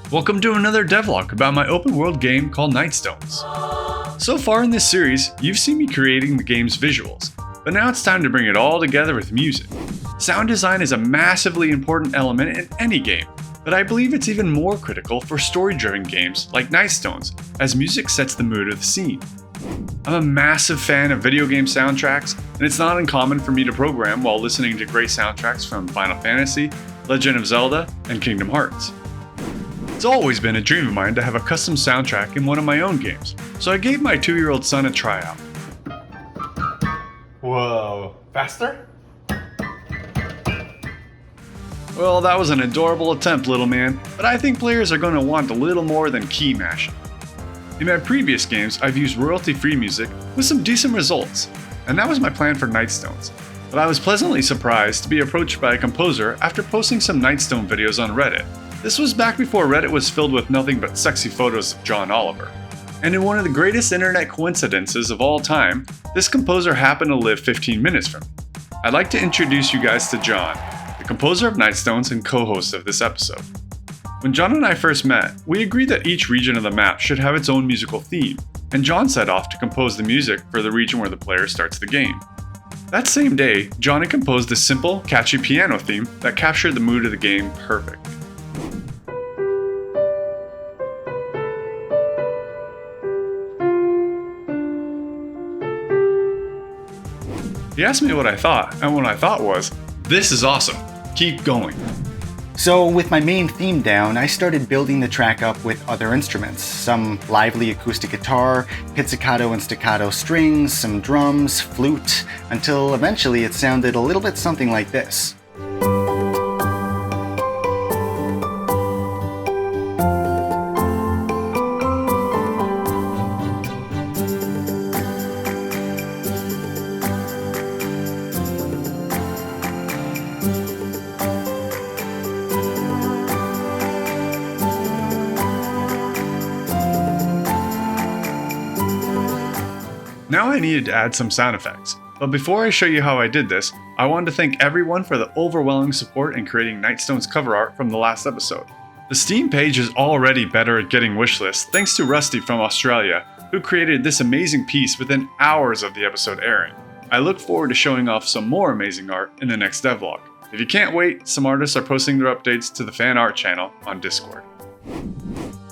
Welcome to another devlog about my open world game called Nightstones. So far in this series, you've seen me creating the game's visuals, but now it's time to bring it all together with music. Sound design is a massively important element in any game, but I believe it's even more critical for story-driven games like Nightstones, as music sets the mood of the scene. I'm a massive fan of video game soundtracks, and it's not uncommon for me to program while listening to great soundtracks from Final Fantasy, Legend of Zelda, and Kingdom Hearts. It's always been a dream of mine to have a custom soundtrack in one of my own games, so I gave my 2-year-old son a tryout. Whoa, faster? Well, that was an adorable attempt, little man, but I think players are going to want a little more than key mashing. In my previous games, I've used royalty-free music with some decent results, and that was my plan for Nightstones. But I was pleasantly surprised to be approached by a composer after posting some Nightstone videos on Reddit. This was back before Reddit was filled with nothing but sexy photos of Jon Oster. And in one of the greatest internet coincidences of all time, this composer happened to live 15 minutes from me. I'd like to introduce you guys to Jon, the composer of Nightstones and co-host of this episode. When Jon and I first met, we agreed that each region of the map should have its own musical theme, and Jon set off to compose the music for the region where the player starts the game. That same day, Jon had composed a simple, catchy piano theme that captured the mood of the game perfectly. He asked me what I thought, and what I thought was, this is awesome, keep going. So with my main theme down, I started building the track up with other instruments. Some lively acoustic guitar, pizzicato and staccato strings, some drums, flute, until eventually it sounded a little bit something like this. Now I needed to add some sound effects, but before I show you how I did this, I wanted to thank everyone for the overwhelming support in creating Nightstone's cover art from the last episode. The Steam page is already better at getting wishlist thanks to Rusty from Australia, who created this amazing piece within hours of the episode airing. I look forward to showing off some more amazing art in the next devlog. If you can't wait, some artists are posting their updates to the fan art channel on Discord.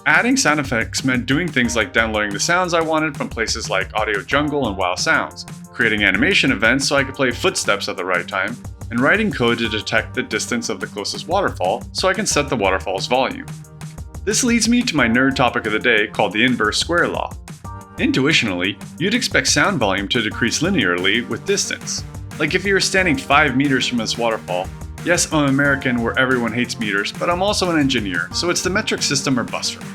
Adding sound effects meant doing things like downloading the sounds I wanted from places like Audio Jungle and Wow Sounds, creating animation events so I could play footsteps at the right time, and writing code to detect the distance of the closest waterfall so I can set the waterfall's volume. This leads me to my nerd topic of the day called the inverse square law. Intuitionally, you'd expect sound volume to decrease linearly with distance. Like if you were standing 5 meters from this waterfall. Yes, I'm American where everyone hates meters, but I'm also an engineer, so it's the metric system or bus for me.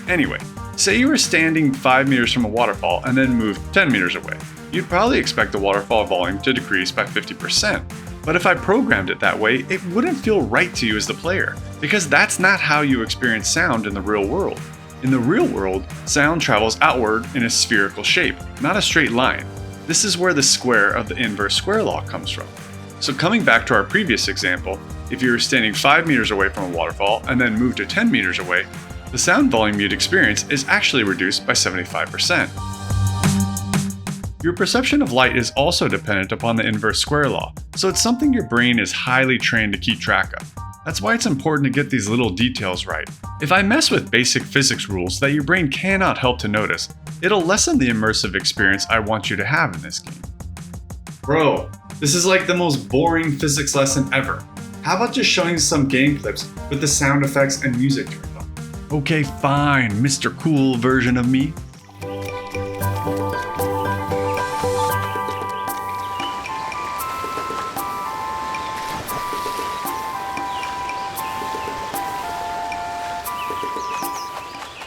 Anyway, say you were standing 5 meters from a waterfall and then moved 10 meters away. You'd probably expect the waterfall volume to decrease by 50%. But if I programmed it that way, it wouldn't feel right to you as the player, because that's not how you experience sound in the real world. In the real world, sound travels outward in a spherical shape, not a straight line. This is where the square of the inverse square law comes from. So coming back to our previous example, if you were standing 5 meters away from a waterfall and then moved to 10 meters away, the sound volume you'd experience is actually reduced by 75%. Your perception of light is also dependent upon the inverse square law, so it's something your brain is highly trained to keep track of. That's why it's important to get these little details right. If I mess with basic physics rules that your brain cannot help to notice, it'll lessen the immersive experience I want you to have in this game. Bro, this is like the most boring physics lesson ever. How about just showing some game clips with the sound effects and music turned on? Okay, fine, Mr. Cool version of me.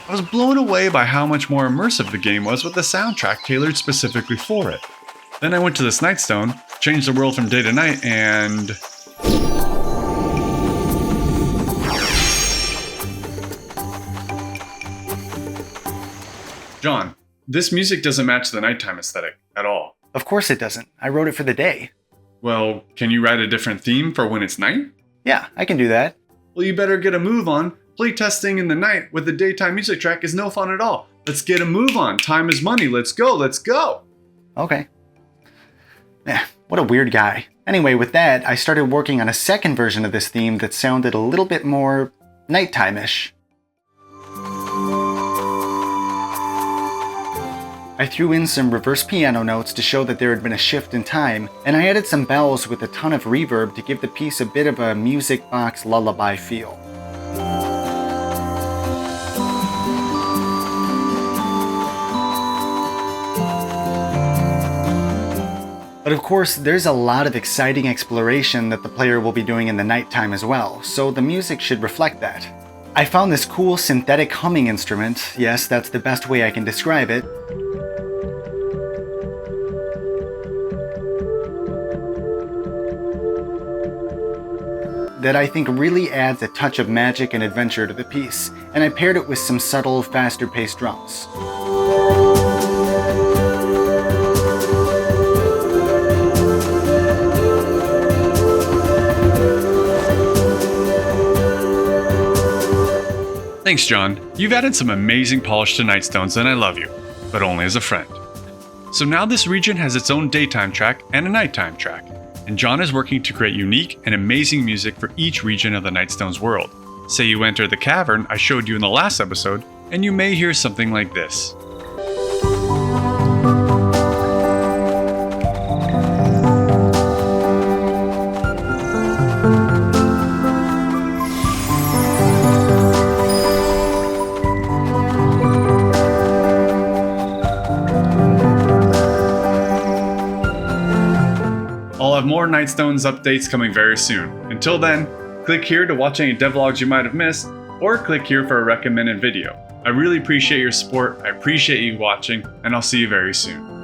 I was blown away by how much more immersive the game was with the soundtrack tailored specifically for it. Then I went to this Nightstone, changed the world from day to night, and... Jon, this music doesn't match the nighttime aesthetic at all. Of course it doesn't. I wrote it for the day. Well, can you write a different theme for when it's night? Yeah, I can do that. Well, you better get a move on, Playtesting in the night with the daytime music track is no fun at all. Let's get a move on. Time is money. Let's go. Let's go. Okay. What a weird guy. Anyway, with that, I started working on a second version of this theme that sounded a little bit more nighttime-ish. I threw in some reverse piano notes to show that there had been a shift in time, and I added some bells with a ton of reverb to give the piece a bit of a music box lullaby feel. But of course, there's a lot of exciting exploration that the player will be doing in the nighttime as well, so the music should reflect that. I found this cool synthetic humming instrument, yes, that's the best way I can describe it, that I think really adds a touch of magic and adventure to the piece, and I paired it with some subtle, faster-paced drums. Thanks, Jon. You've added some amazing polish to Nightstones and I love you, but only as a friend. So now this region has its own daytime track and a nighttime track, and Jon is working to create unique and amazing music for each region of the Nightstones world. Say you enter the cavern I showed you in the last episode, and you may hear something like this. I'll have more Nightstones updates coming very soon. Until then, click here to watch any devlogs you might have missed, or click here for a recommended video. I really appreciate your support, I appreciate you watching, and I'll see you very soon.